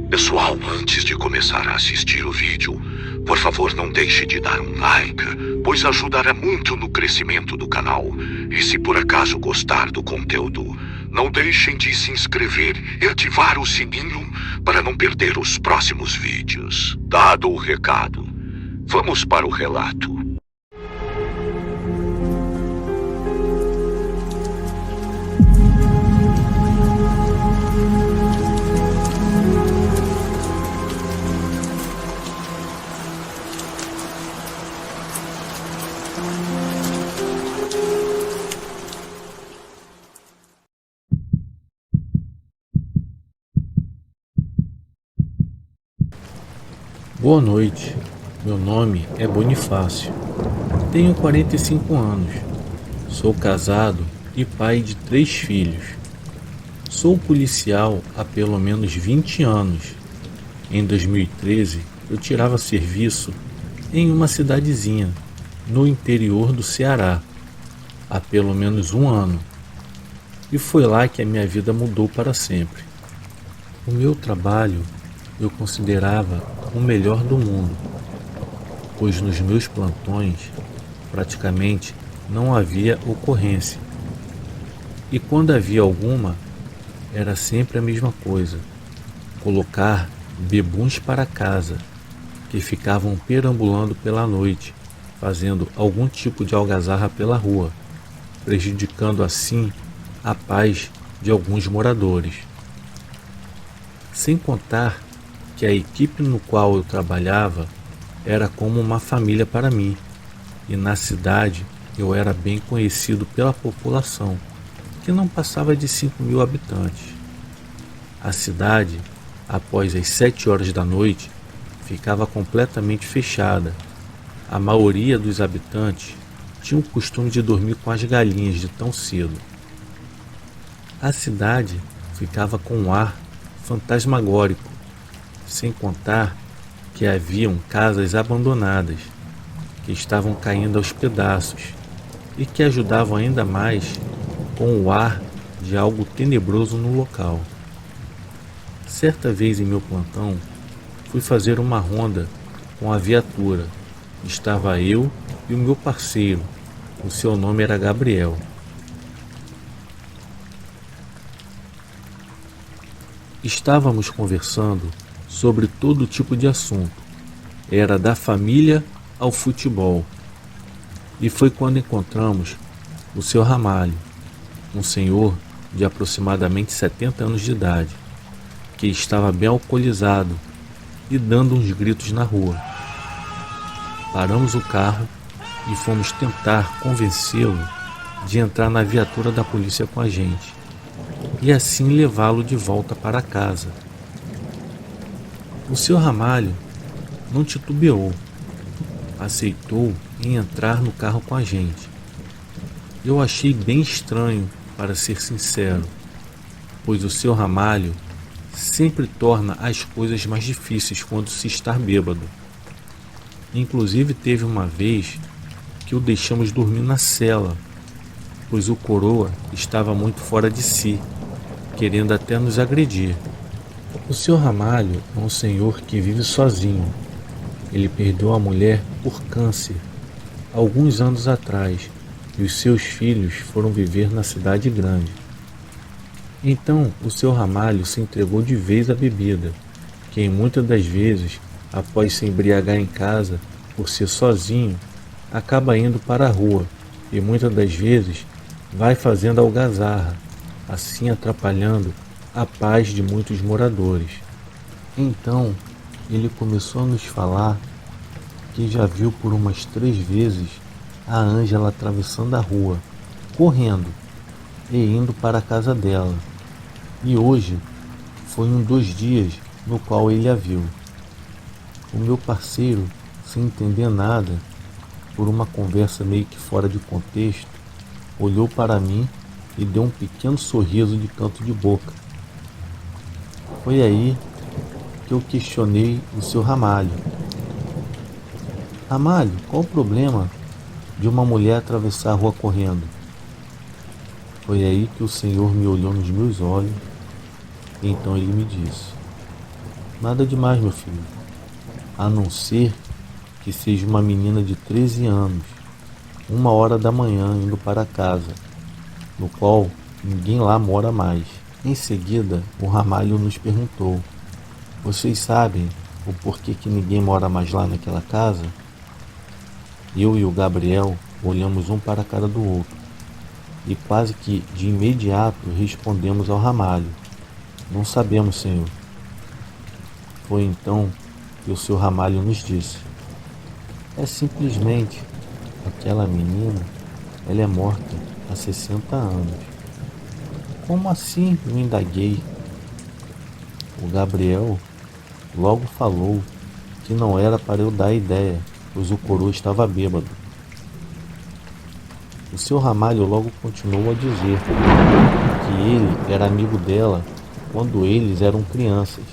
Pessoal, antes de começar a assistir o vídeo, por favor não deixe de dar um like, pois ajudará muito no crescimento do canal. E se por acaso gostar do conteúdo, não deixem de se inscrever e ativar o sininho para não perder os próximos vídeos. Dado o recado, vamos para o relato. Boa noite, meu nome é Bonifácio, tenho 45 anos, sou casado e pai de 3 filhos. Sou policial há pelo menos 20 anos. Em 2013 eu tirava serviço em uma cidadezinha no interior do Ceará, há pelo menos um ano, e foi lá que a minha vida mudou para sempre. O meu trabalho eu considerava o melhor do mundo, pois nos meus plantões praticamente não havia ocorrência. E quando havia alguma, era sempre a mesma coisa: colocar bebuns para casa, que ficavam perambulando pela noite, fazendo algum tipo de algazarra pela rua, prejudicando assim a paz de alguns moradores. Sem contar que a equipe no qual eu trabalhava era como uma família para mim, e na cidade eu era bem conhecido pela população, que não passava de 5.000 habitantes. A cidade, após as 7 horas da noite, ficava completamente fechada. A maioria dos habitantes tinha o costume de dormir com as galinhas de tão cedo. A cidade ficava com um ar fantasmagórico, sem contar que haviam casas abandonadas, que estavam caindo aos pedaços e que ajudavam ainda mais com o ar de algo tenebroso no local. Certa vez em meu plantão, fui fazer uma ronda com a viatura. Estava eu e o meu parceiro, o seu nome era Gabriel. Estávamos conversando sobre todo tipo de assunto, era da família ao futebol. E foi quando encontramos o seu Ramalho, um senhor de aproximadamente 70 anos de idade, que estava bem alcoolizado e dando uns gritos na rua. Paramos o carro e fomos tentar convencê-lo de entrar na viatura da polícia com a gente, e assim levá-lo de volta para casa. O seu Ramalho não titubeou, aceitou em entrar no carro com a gente. Eu achei bem estranho, para ser sincero, pois o seu Ramalho sempre torna as coisas mais difíceis quando se está bêbado. Inclusive teve uma vez que o deixamos dormir na cela, pois o coroa estava muito fora de si, querendo até nos agredir. O seu Ramalho é um senhor que vive sozinho. Ele perdeu a mulher por câncer alguns anos atrás e os seus filhos foram viver na cidade grande. Então o seu Ramalho se entregou de vez à bebida, que muitas das vezes, após se embriagar em casa por ser sozinho, acaba indo para a rua e muitas das vezes vai fazendo algazarra, assim atrapalhando a paz de muitos moradores. Então, ele começou a nos falar que já viu por umas 3 vezes a Ângela atravessando a rua, correndo e indo para a casa dela. E hoje foi um dos dias no qual ele a viu. O meu parceiro, sem entender nada, por uma conversa meio que fora de contexto, olhou para mim e deu um pequeno sorriso de canto de boca. Foi aí que eu questionei o seu Ramalho. Ramalho, qual o problema de uma mulher atravessar a rua correndo? Foi aí que o senhor me olhou nos meus olhos e então ele me disse: Nada demais, meu filho, a não ser que seja uma menina de 13 anos, 1 hora da manhã indo para casa, no qual ninguém lá mora mais. Em seguida, o Ramalho nos perguntou: vocês sabem o porquê que ninguém mora mais lá naquela casa? Eu e o Gabriel olhamos um para a cara do outro e quase que de imediato respondemos ao Ramalho: não sabemos, senhor. Foi então que o seu Ramalho nos disse: é simplesmente aquela menina, ela é morta há 60 anos. Como assim? Eu indaguei. O Gabriel logo falou que não era para eu dar a ideia, pois o coroa estava bêbado. O seu Ramalho logo continuou a dizer que ele era amigo dela quando eles eram crianças.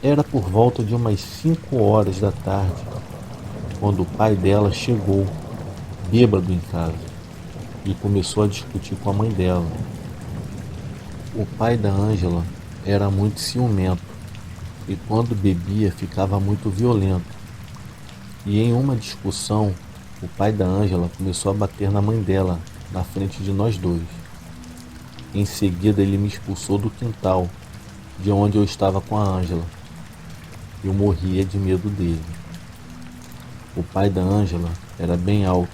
Era por volta de umas 5 horas da tarde, quando o pai dela chegou, bêbado em casa, e começou a discutir com a mãe dela. O pai da Ângela era muito ciumento e quando bebia ficava muito violento. E em uma discussão, o pai da Ângela começou a bater na mãe dela, na frente de nós dois. Em seguida ele me expulsou do quintal, de onde eu estava com a Ângela. Eu morria de medo dele. O pai da Ângela era bem alto,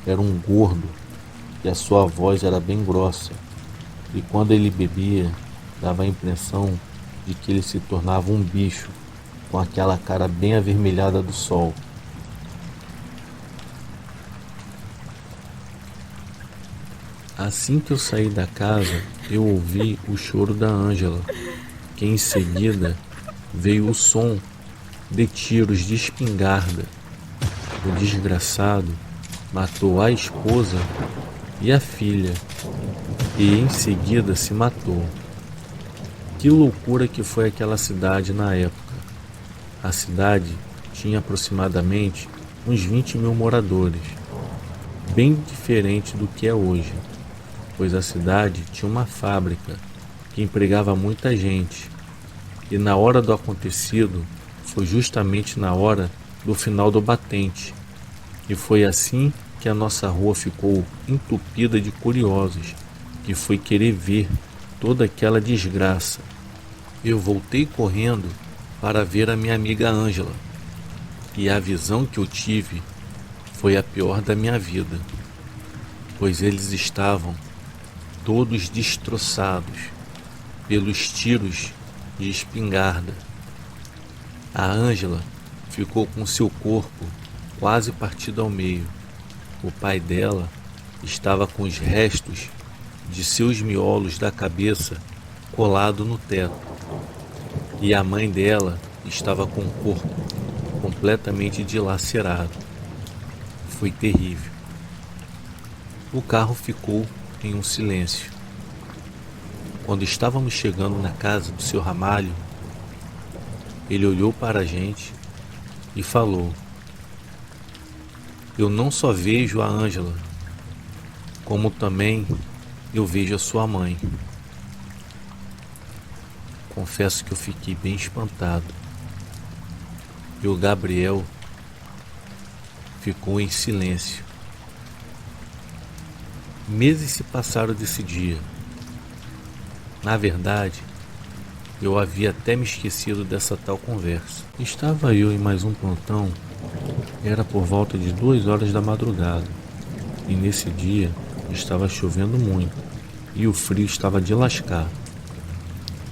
era um gordo e a sua voz era bem grossa. E quando ele bebia, dava a impressão de que ele se tornava um bicho, com aquela cara bem avermelhada do sol. Assim que eu saí da casa, eu ouvi o choro da Ângela, que em seguida veio o som de tiros de espingarda. O desgraçado matou a esposa e a filha, e em seguida se matou. Que loucura que foi aquela cidade na época. A cidade tinha aproximadamente uns 20 mil moradores, bem diferente do que é hoje, pois a cidade tinha uma fábrica que empregava muita gente, e na hora do acontecido foi justamente na hora do final do batente, e foi assim que a nossa rua ficou entupida de curiosos, que foi querer ver toda aquela desgraça. Eu voltei correndo para ver a minha amiga Ângela, e a visão que eu tive foi a pior da minha vida, pois eles estavam todos destroçados pelos tiros de espingarda. A Ângela ficou com seu corpo quase partido ao meio. O pai dela estava com os restos de seus miolos da cabeça colado no teto, e a mãe dela estava com o corpo completamente dilacerado. Foi terrível. O carro ficou em um silêncio. Quando estávamos chegando na casa do seu Ramalho, ele olhou para a gente e falou: eu não só vejo a Ângela, como também eu vejo a sua mãe. Confesso que eu fiquei bem espantado. E o Gabriel ficou em silêncio. Meses se passaram desse dia. Na verdade, eu havia até me esquecido dessa tal conversa. Estava eu em mais um plantão, era por volta de 2 horas da madrugada, e nesse dia estava chovendo muito, e o frio estava de lascar.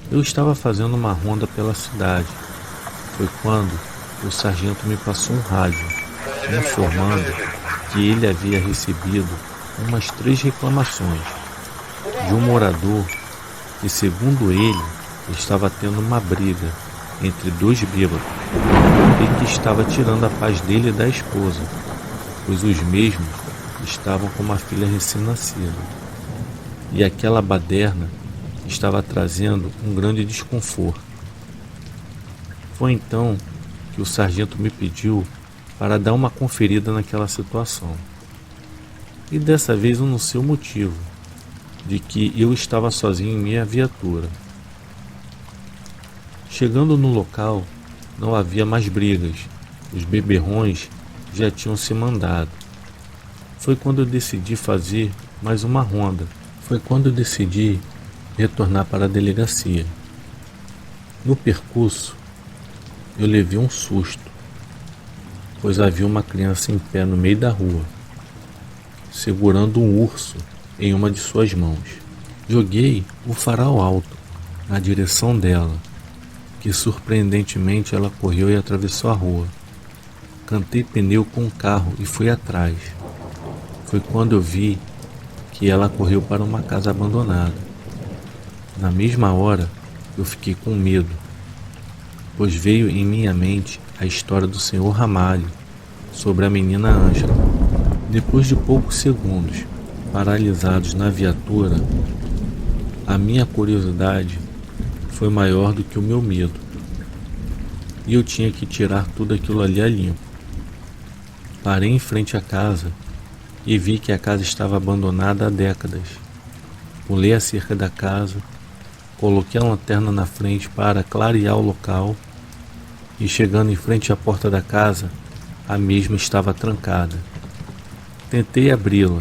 Eu estava fazendo uma ronda pela cidade. Foi quando o sargento me passou um rádio, me informando que ele havia recebido umas 3 reclamações de um morador que, segundo ele, estava tendo uma briga entre 2 bêbados e que estava tirando a paz dele e da esposa, pois os mesmos estavam com uma filha recém-nascida. E aquela baderna estava trazendo um grande desconforto. Foi então que o sargento me pediu para dar uma conferida naquela situação. E dessa vez eu não sei o motivo de que eu estava sozinho em minha viatura. Chegando no local, não havia mais brigas. Os beberrões já tinham se mandado. Foi quando eu decidi fazer mais uma ronda. Foi quando eu decidi retornar para a delegacia. No percurso, eu levei um susto, pois havia uma criança em pé no meio da rua, segurando um urso em uma de suas mãos. Joguei o farol alto na direção dela, que surpreendentemente ela correu e atravessou a rua. Cantei pneu com o carro e fui atrás. Foi quando eu vi que ela correu para uma casa abandonada. Na mesma hora, eu fiquei com medo, pois veio em minha mente a história do Senhor Ramalho sobre a menina Ângela. Depois de poucos segundos, paralisados na viatura, a minha curiosidade foi maior do que o meu medo. E eu tinha que tirar tudo aquilo ali a limpo. Parei em frente à casa e vi que a casa estava abandonada há décadas. Pulei a cerca da casa, coloquei a lanterna na frente para clarear o local e, chegando em frente à porta da casa, a mesma estava trancada. Tentei abri-la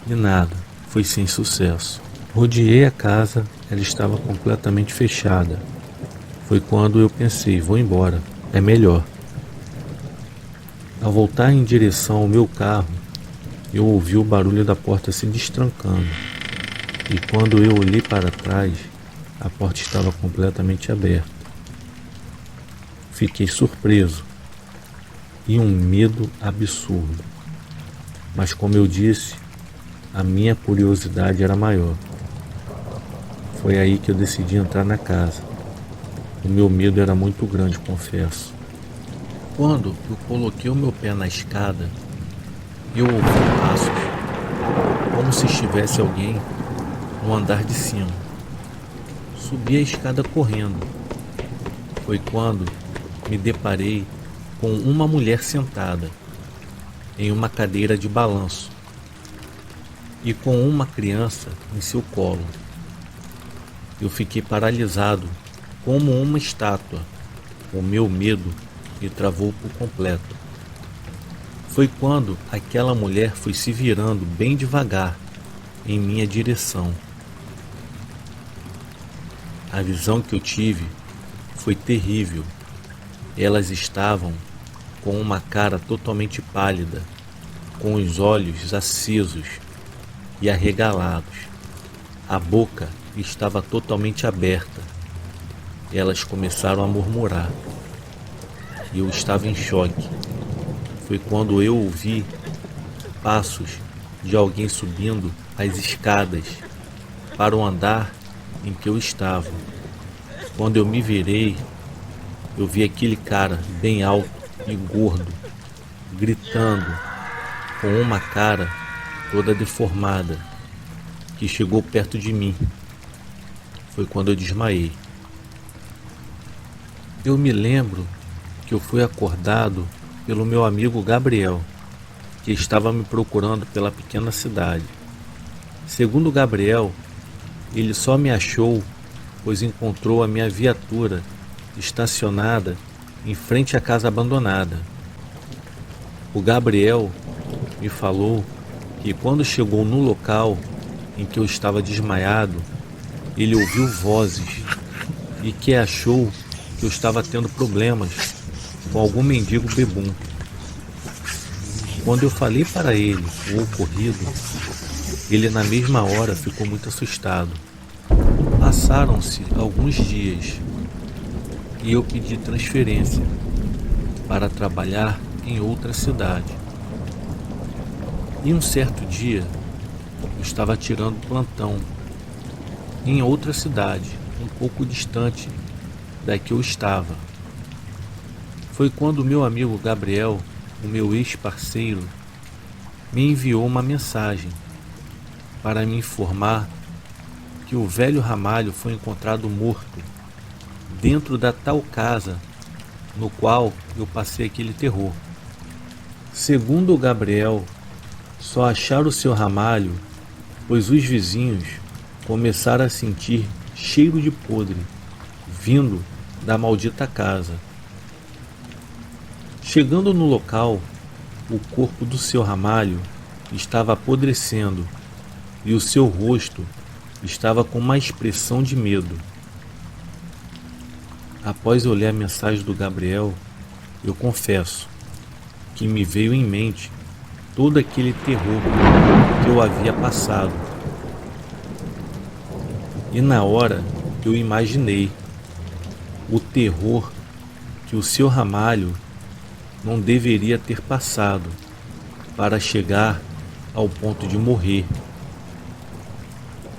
e nada, foi sem sucesso. Rodeei a casa, ela estava completamente fechada. Foi quando eu pensei, vou embora, é melhor. Ao voltar em direção ao meu carro, eu ouvi o barulho da porta se destrancando. E quando eu olhei para trás, a porta estava completamente aberta. Fiquei surpreso e um medo absurdo. Mas como eu disse, a minha curiosidade era maior. Foi aí que eu decidi entrar na casa. O meu medo era muito grande, confesso. Quando eu coloquei o meu pé na escada, eu ouvi passos, como se estivesse alguém no andar de cima. Subi a escada correndo. Foi quando me deparei com uma mulher sentada em uma cadeira de balanço e com uma criança em seu colo. Eu fiquei paralisado, como uma estátua. O meu medo me travou por completo. Foi quando aquela mulher foi se virando bem devagar em minha direção. A visão que eu tive foi terrível. Elas estavam com uma cara totalmente pálida, com os olhos acesos e arregalados. A boca estava totalmente aberta. Elas começaram a murmurar. Eu estava em choque. Foi quando eu ouvi passos de alguém subindo as escadas para o andar em que eu estava. Quando eu me virei, eu vi aquele cara bem alto e gordo, gritando, com uma cara toda deformada, que chegou perto de mim. Foi quando eu desmaiei. Eu me lembro que eu fui acordado pelo meu amigo Gabriel, que estava me procurando pela pequena cidade. Segundo Gabriel, ele só me achou pois encontrou a minha viatura estacionada em frente à casa abandonada. O Gabriel me falou que quando chegou no local em que eu estava desmaiado, ele ouviu vozes e que achou que eu estava tendo problemas com algum mendigo bebum. Quando eu falei para ele o ocorrido, ele na mesma hora ficou muito assustado. Passaram-se alguns dias e eu pedi transferência para trabalhar em outra cidade. E um certo dia eu estava tirando plantão em outra cidade, um pouco distante da que eu estava. Foi quando o meu amigo Gabriel, o meu ex-parceiro, me enviou uma mensagem para me informar que o velho Ramalho foi encontrado morto dentro da tal casa no qual eu passei aquele terror. Segundo o Gabriel, só acharam o seu Ramalho pois os vizinhos começaram a sentir cheiro de podre vindo da maldita casa. Chegando no local, o corpo do Sr. Ramalho estava apodrecendo e o seu rosto estava com uma expressão de medo. Após eu ler a mensagem do Gabriel, eu confesso que me veio em mente todo aquele terror que eu havia passado. E na hora eu imaginei o terror que o Sr. Ramalho não deveria ter passado para chegar ao ponto de morrer.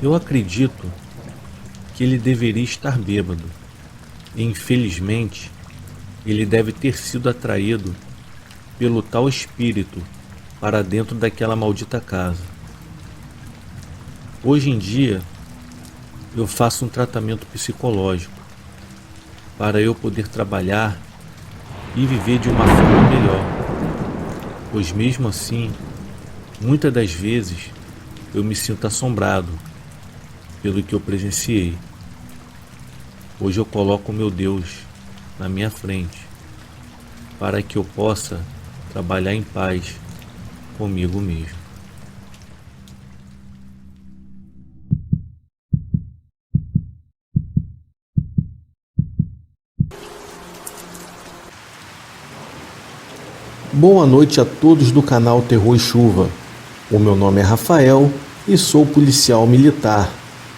Eu acredito que ele deveria estar bêbado. E, infelizmente, ele deve ter sido atraído pelo tal espírito para dentro daquela maldita casa. Hoje em dia, eu faço um tratamento psicológico para eu poder trabalhar e viver de uma forma melhor, pois mesmo assim, muitas das vezes eu me sinto assombrado pelo que eu presenciei. Hoje eu coloco o meu Deus na minha frente para que eu possa trabalhar em paz comigo mesmo. Boa noite a todos do canal Terror e Chuva. O meu nome é Rafael e sou policial militar.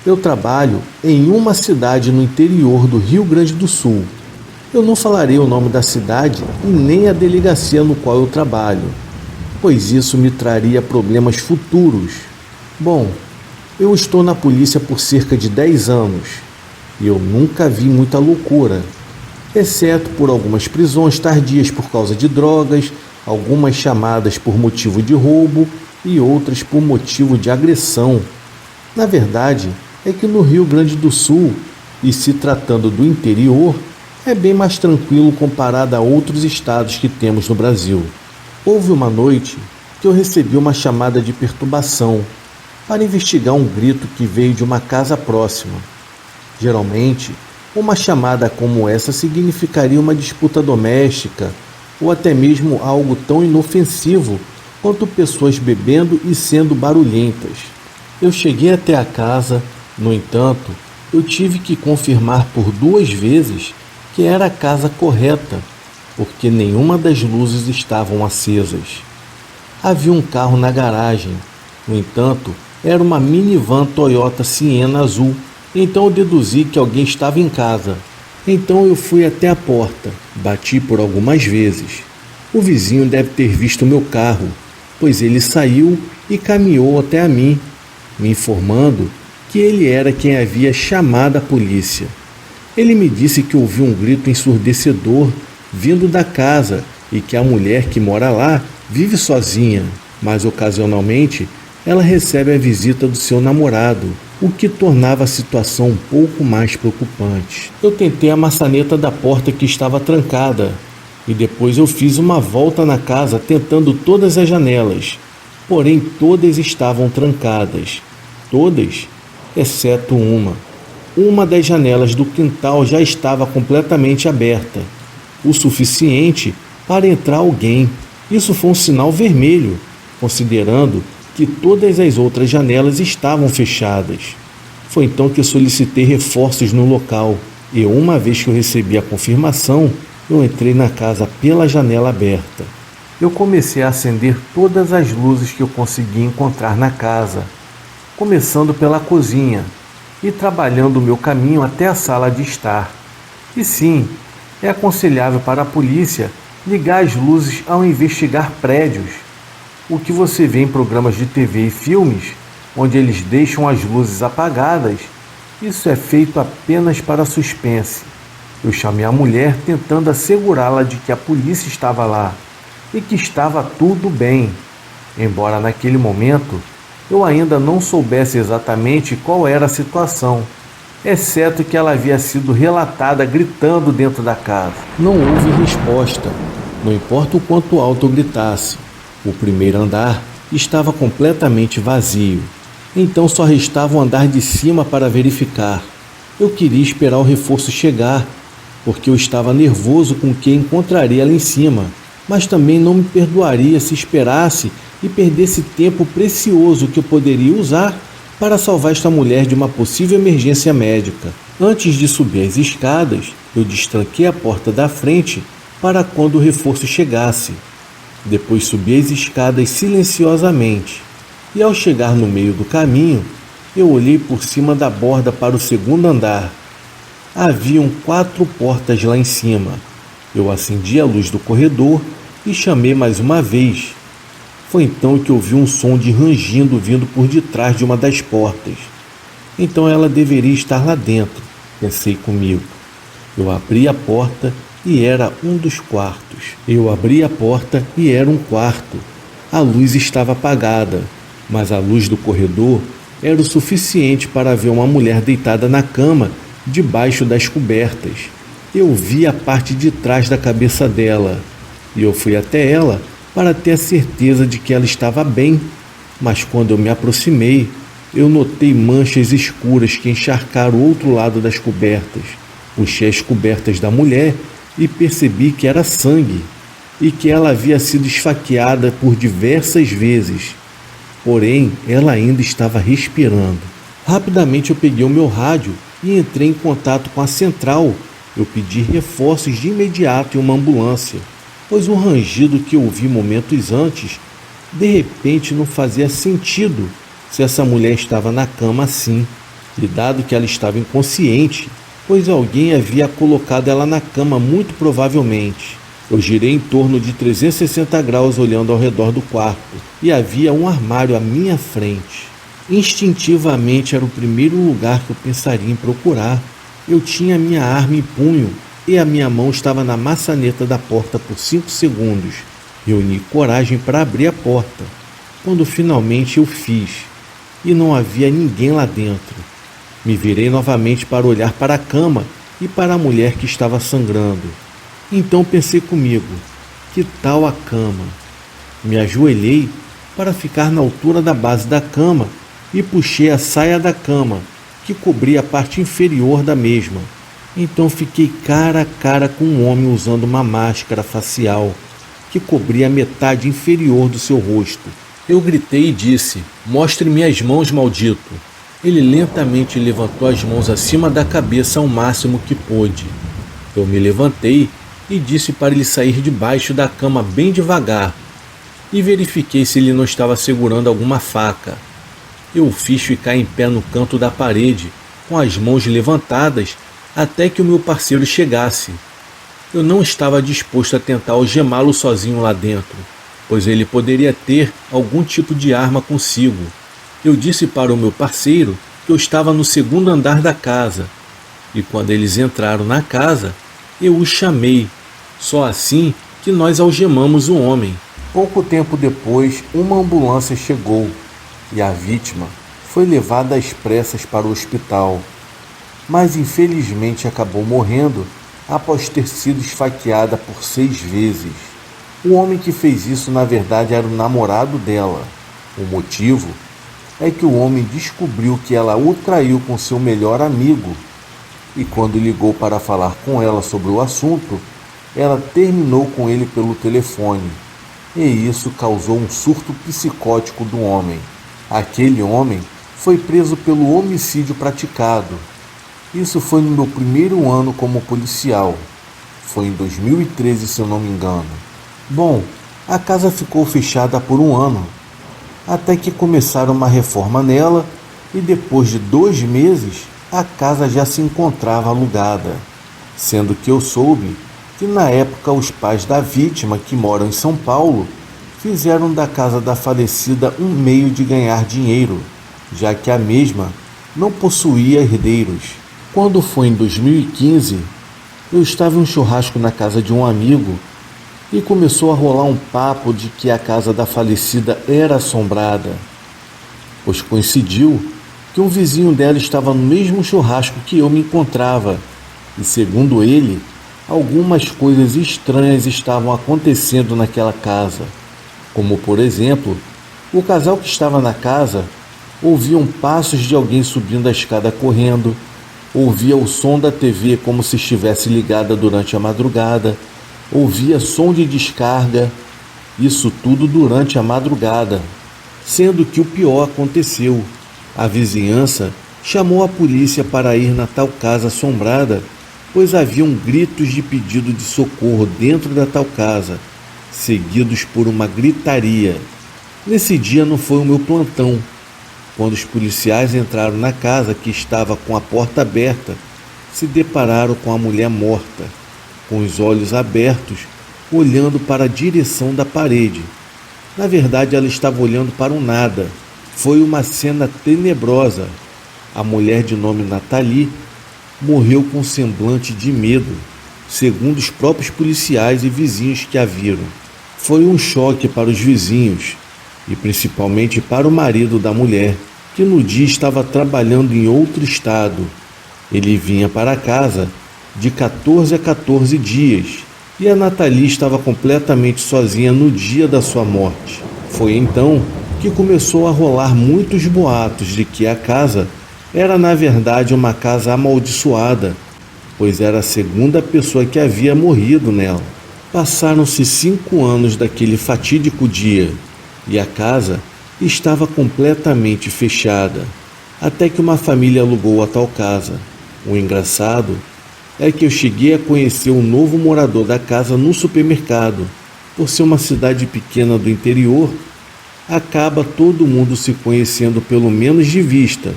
Eu trabalho em uma cidade no interior do Rio Grande do Sul. Eu não falarei o nome da cidade e nem a delegacia no qual eu trabalho, pois isso me traria problemas futuros. Bom, eu estou na polícia por cerca de 10 anos e eu nunca vi muita loucura, exceto por algumas prisões tardias por causa de drogas, algumas chamadas por motivo de roubo e outras por motivo de agressão. Na verdade, é que no Rio Grande do Sul, e se tratando do interior, é bem mais tranquilo comparado a outros estados que temos no Brasil. Houve uma noite que eu recebi uma chamada de perturbação para investigar um grito que veio de uma casa próxima. Geralmente, uma chamada como essa significaria uma disputa doméstica ou até mesmo algo tão inofensivo quanto pessoas bebendo e sendo barulhentas. Eu cheguei até a casa, no entanto, eu tive que confirmar por 2 vezes que era a casa correta, porque nenhuma das luzes estavam acesas. Havia um carro na garagem, no entanto, era uma minivan Toyota Sienna azul, então eu deduzi que alguém estava em casa. Então eu fui até a porta, bati por algumas vezes. O vizinho deve ter visto o meu carro, pois ele saiu e caminhou até a mim, me informando que ele era quem havia chamado a polícia. Ele me disse que ouviu um grito ensurdecedor vindo da casa e que a mulher que mora lá vive sozinha, mas ocasionalmente ela recebe a visita do seu namorado, o que tornava a situação um pouco mais preocupante. Eu tentei a maçaneta da porta que estava trancada e depois eu fiz uma volta na casa tentando todas as janelas, porém todas estavam trancadas, todas exceto uma. Uma das janelas do quintal já estava completamente aberta, o suficiente para entrar alguém. Isso foi um sinal vermelho, considerando que todas as outras janelas estavam fechadas. Foi então que solicitei reforços no local e, uma vez que eu recebi a confirmação, eu entrei na casa pela janela aberta. Eu comecei a acender todas as luzes que eu consegui encontrar na casa, começando pela cozinha e trabalhando o meu caminho até a sala de estar. E sim, é aconselhável para a polícia ligar as luzes ao investigar prédios. O que você vê em programas de TV e filmes, onde eles deixam as luzes apagadas, isso é feito apenas para suspense. Eu chamei a mulher tentando assegurá-la de que a polícia estava lá e que estava tudo bem, embora naquele momento eu ainda não soubesse exatamente qual era a situação, exceto que ela havia sido relatada gritando dentro da casa. Não houve resposta, não importa o quanto alto eu gritasse. O primeiro andar estava completamente vazio, então só restava o andar de cima para verificar. Eu queria esperar o reforço chegar, porque eu estava nervoso com o que encontraria lá em cima, mas também não me perdoaria se esperasse e perdesse tempo precioso que eu poderia usar para salvar esta mulher de uma possível emergência médica. Antes de subir as escadas, eu destranquei a porta da frente para quando o reforço chegasse. Depois subi as escadas silenciosamente e, ao chegar no meio do caminho, eu olhei por cima da borda para o segundo andar. Haviam 4 portas lá em cima. Eu acendi a luz do corredor e chamei mais uma vez. Foi então que ouvi um som de rangindo vindo por detrás de uma das portas. Então ela deveria estar lá dentro, pensei comigo. Eu abri a porta e era um dos quartos. Eu abri a porta e era um quarto. A luz estava apagada, mas a luz do corredor era o suficiente para ver uma mulher deitada na cama, debaixo das cobertas. Eu vi a parte de trás da cabeça dela e eu fui até ela para ter a certeza de que ela estava bem, mas quando eu me aproximei, eu notei manchas escuras que encharcaram o outro lado das cobertas. Puxei as cobertas da mulher e percebi que era sangue e que ela havia sido esfaqueada por diversas vezes. Porém, ela ainda estava respirando. Rapidamente eu peguei o meu rádio e entrei em contato com a central. Eu pedi reforços de imediato em uma ambulância, pois o rangido que ouvi momentos antes, de repente não fazia sentido se essa mulher estava na cama assim, e dado que ela estava inconsciente, pois alguém havia colocado ela na cama muito provavelmente. Eu girei em torno de 360 graus olhando ao redor do quarto e havia um armário à minha frente. Instintivamente era o primeiro lugar que eu pensaria em procurar. Eu tinha minha arma em punho e a minha mão estava na maçaneta da porta por 5 segundos. Reuni coragem para abrir a porta, quando finalmente eu fiz, e não havia ninguém lá dentro. Me virei novamente para olhar para a cama e para a mulher que estava sangrando. Então pensei comigo, que tal a cama? Me ajoelhei para ficar na altura da base da cama e puxei a saia da cama, que cobria a parte inferior da mesma. Então fiquei cara a cara com um homem usando uma máscara facial, que cobria a metade inferior do seu rosto. Eu gritei e disse, mostre-me as mãos, maldito. Ele lentamente levantou as mãos acima da cabeça ao máximo que pôde. Eu me levantei e disse para ele sair debaixo da cama bem devagar e verifiquei se ele não estava segurando alguma faca. Eu o fiz ficar em pé no canto da parede, com as mãos levantadas, até que o meu parceiro chegasse. Eu não estava disposto a tentar algemá-lo sozinho lá dentro, pois ele poderia ter algum tipo de arma consigo. Eu disse para o meu parceiro que eu estava no segundo andar da casa, e quando eles entraram na casa, eu o chamei. Só assim que nós algemamos o homem. Pouco tempo depois, uma ambulância chegou e a vítima foi levada às pressas para o hospital, mas infelizmente acabou morrendo após ter sido esfaqueada por 6 vezes. O homem que fez isso, na verdade, era o namorado dela. O motivo é que o homem descobriu que ela o traiu com seu melhor amigo e quando ligou para falar com ela sobre o assunto, ela terminou com ele pelo telefone e isso causou um surto psicótico do homem. Aquele homem foi preso pelo homicídio praticado. Isso foi no meu primeiro ano como policial. Foi em 2013, se eu não me engano. Bom, a casa ficou fechada por 1 ano, até que começaram uma reforma nela e depois de 2 meses a casa já se encontrava alugada, sendo que eu soube que na época os pais da vítima, que moram em São Paulo, fizeram da casa da falecida um meio de ganhar dinheiro, já que a mesma não possuía herdeiros. Quando foi em 2015, eu estava em um churrasco na casa de um amigo e começou a rolar um papo de que a casa da falecida era assombrada, pois coincidiu que um vizinho dela estava no mesmo churrasco que eu me encontrava e, segundo ele, algumas coisas estranhas estavam acontecendo naquela casa, como, por exemplo, o casal que estava na casa ouviam passos de alguém subindo a escada correndo, Ouvia o som da TV como se estivesse ligada durante a madrugada. Ouvia som de descarga. Isso tudo durante a madrugada. Sendo que o pior aconteceu. A vizinhança chamou a polícia para ir na tal casa assombrada, pois haviam gritos de pedido de socorro dentro da tal casa, seguidos por uma gritaria. Nesse dia não foi o meu plantão. Quando os policiais entraram na casa, que estava com a porta aberta, se depararam com a mulher morta, com os olhos abertos, olhando para a direção da parede. Na verdade, ela estava olhando para o nada. Foi uma cena tenebrosa. A mulher de nome Nathalie morreu com semblante de medo, segundo os próprios policiais e vizinhos que a viram. Foi um choque para os vizinhos, e principalmente para o marido da mulher, que no dia estava trabalhando em outro estado. Ele vinha para casa de 14 a 14 dias, e a Nathalie estava completamente sozinha no dia da sua morte. Foi então que começou a rolar muitos boatos de que a casa era na verdade uma casa amaldiçoada, pois era a segunda pessoa que havia morrido nela. Passaram-se 5 anos daquele fatídico dia, e a casa estava completamente fechada, até que uma família alugou a tal casa. O engraçado é que eu cheguei a conhecer o novo morador da casa no supermercado. Por ser uma cidade pequena do interior, acaba todo mundo se conhecendo pelo menos de vista.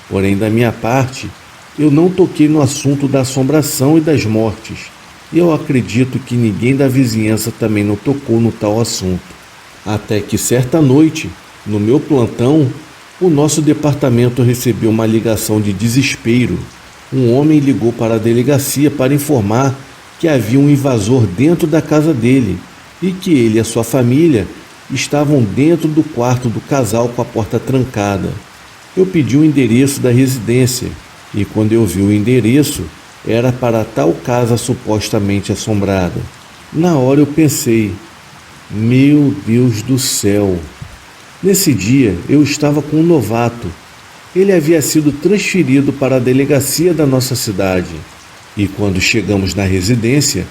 Porém, da minha parte, eu não toquei no assunto da assombração e das mortes. E eu acredito que ninguém da vizinhança também não tocou no tal assunto. Até que certa noite, no meu plantão, o nosso departamento recebeu uma ligação de desespero. Um homem ligou para a delegacia para informar que havia um invasor dentro da casa dele e que ele e a sua família estavam dentro do quarto do casal com a porta trancada. Eu pedi o endereço da residência e quando eu vi o endereço, era para tal casa supostamente assombrada. Na hora eu pensei, meu Deus do céu! Nesse dia eu estava com um novato. Ele havia sido transferido para a delegacia da nossa cidade. E quando chegamos na residência,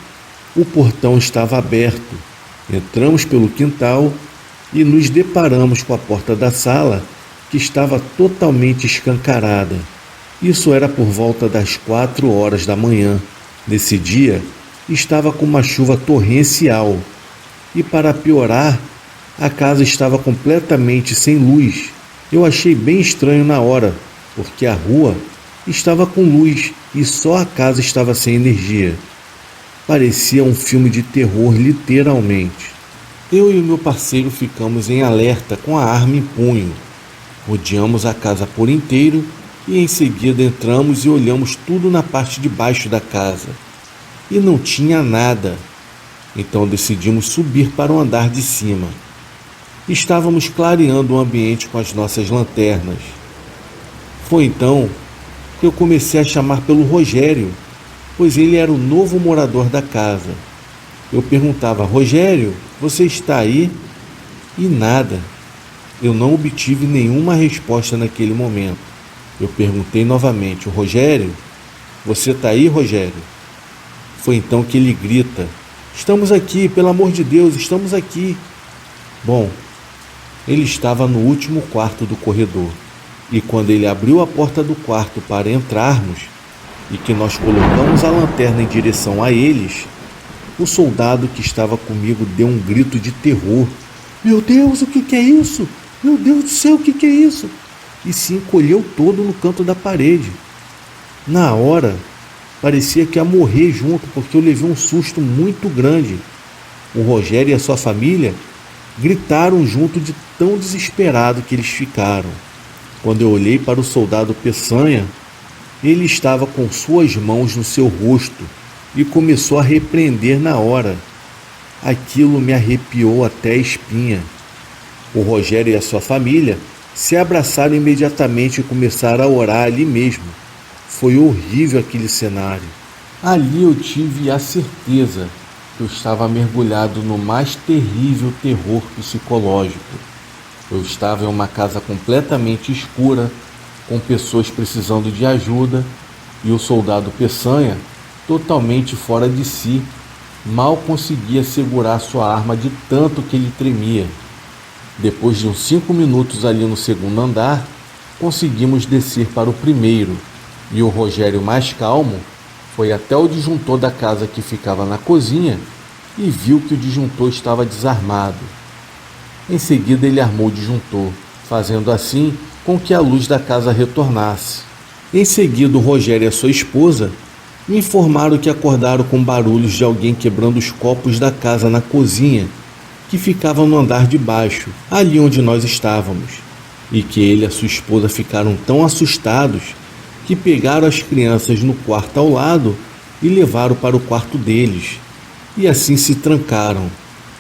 o portão estava aberto. Entramos pelo quintal e nos deparamos com a porta da sala, que estava totalmente escancarada. Isso era por volta das 4 horas da manhã. Nesse dia, estava com uma chuva torrencial. E para piorar, a casa estava completamente sem luz. Eu achei bem estranho na hora, porque a rua estava com luz e só a casa estava sem energia. Parecia um filme de terror, literalmente. Eu e o meu parceiro ficamos em alerta com a arma em punho. Rodeamos a casa por inteiro e em seguida entramos e olhamos tudo na parte de baixo da casa. E não tinha nada. Então decidimos subir para o andar de cima. Estávamos clareando o ambiente com as nossas lanternas. Foi então que eu comecei a chamar pelo Rogério, pois ele era o novo morador da casa. Eu perguntava, Rogério, você está aí? E nada. Eu não obtive nenhuma resposta naquele momento. Eu perguntei novamente, Rogério, você está aí, Rogério? Foi então que ele grita, estamos aqui, pelo amor de Deus, estamos aqui. Bom, ele estava no último quarto do corredor. E quando ele abriu a porta do quarto para entrarmos, e que nós colocamos a lanterna em direção a eles, o soldado que estava comigo deu um grito de terror. Meu Deus, o que é isso? Meu Deus do céu, o que é isso? E se encolheu todo no canto da parede. Na hora, parecia que ia morrer junto, porque eu levei um susto muito grande. O Rogério e a sua família gritaram junto de tão desesperado que eles ficaram. Quando eu olhei para o soldado Peçanha, ele estava com suas mãos no seu rosto e começou a repreender na hora. Aquilo me arrepiou até a espinha. O Rogério e a sua família se abraçaram imediatamente e começaram a orar ali mesmo. Foi horrível aquele cenário. Ali eu tive a certeza que eu estava mergulhado no mais terrível terror psicológico. Eu estava em uma casa completamente escura, com pessoas precisando de ajuda, e o soldado Peçanha, totalmente fora de si, mal conseguia segurar sua arma de tanto que ele tremia. Depois de uns 5 minutos ali no segundo andar, conseguimos descer para o primeiro, e o Rogério, mais calmo, foi até o disjuntor da casa que ficava na cozinha e viu que o disjuntor estava desarmado. Em seguida ele armou o disjuntor, fazendo assim com que a luz da casa retornasse. Em seguida o Rogério e a sua esposa me informaram que acordaram com barulhos de alguém quebrando os copos da casa na cozinha, que ficava no andar de baixo, ali onde nós estávamos, e que ele e a sua esposa ficaram tão assustados que pegaram as crianças no quarto ao lado e levaram para o quarto deles, e assim se trancaram,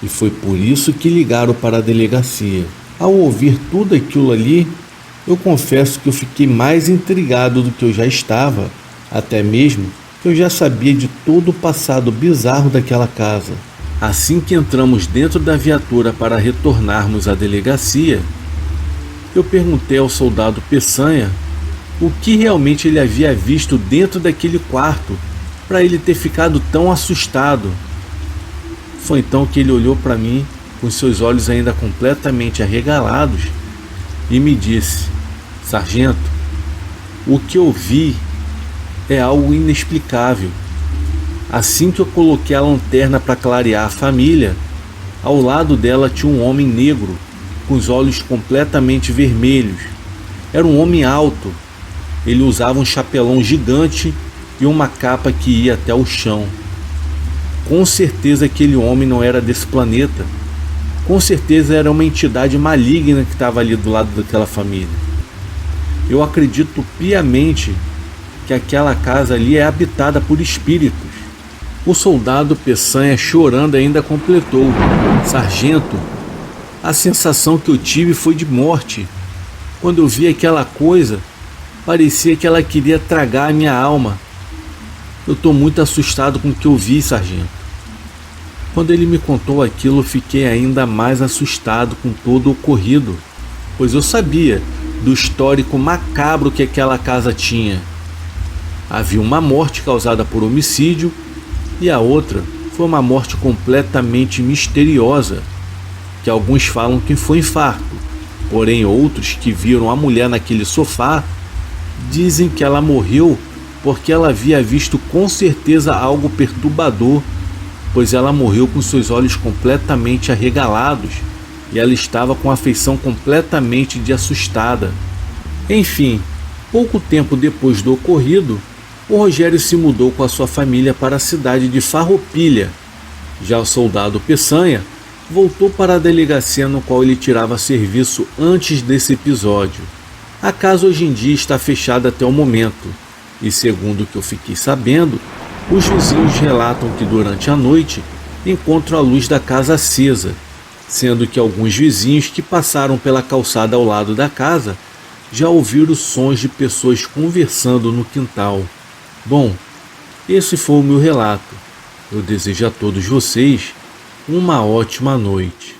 e foi por isso que ligaram para a delegacia. Ao ouvir tudo aquilo ali, eu confesso que eu fiquei mais intrigado do que eu já estava, até mesmo que eu já sabia de todo o passado bizarro daquela casa. Assim que entramos dentro da viatura para retornarmos à delegacia, eu perguntei ao soldado Peçanha o que realmente ele havia visto dentro daquele quarto para ele ter ficado tão assustado. Foi então que ele olhou para mim com seus olhos ainda completamente arregalados e me disse: Sargento, o que eu vi é algo inexplicável. Assim que eu coloquei a lanterna para clarear a família, ao lado dela tinha um homem negro, com os olhos completamente vermelhos. Era um homem alto. Ele usava um chapelão gigante e uma capa que ia até o chão. Com certeza aquele homem não era desse planeta. Com certeza era uma entidade maligna que estava ali do lado daquela família. Eu acredito piamente que aquela casa ali é habitada por espíritos. O soldado Peçanha, chorando, ainda completou: Sargento, a sensação que eu tive foi de morte. Quando eu vi aquela coisa, parecia que ela queria tragar a minha alma. Eu estou muito assustado com o que eu vi, sargento. Quando ele me contou aquilo, eu fiquei ainda mais assustado com todo o ocorrido, pois eu sabia do histórico macabro que aquela casa tinha. Havia uma morte causada por homicídio e a outra foi uma morte completamente misteriosa, que alguns falam que foi infarto, porém outros que viram a mulher naquele sofá dizem que ela morreu porque ela havia visto com certeza algo perturbador, pois ela morreu com seus olhos completamente arregalados e ela estava com a feição completamente de assustada. Enfim, pouco tempo depois do ocorrido, o Rogério se mudou com a sua família para a cidade de Farroupilha. Já o soldado Peçanha voltou para a delegacia no qual ele tirava serviço antes desse episódio. A casa hoje em dia está fechada até o momento, e segundo o que eu fiquei sabendo, os vizinhos relatam que durante a noite encontram a luz da casa acesa, sendo que alguns vizinhos que passaram pela calçada ao lado da casa já ouviram sons de pessoas conversando no quintal. Bom, esse foi o meu relato. Eu desejo a todos vocês uma ótima noite.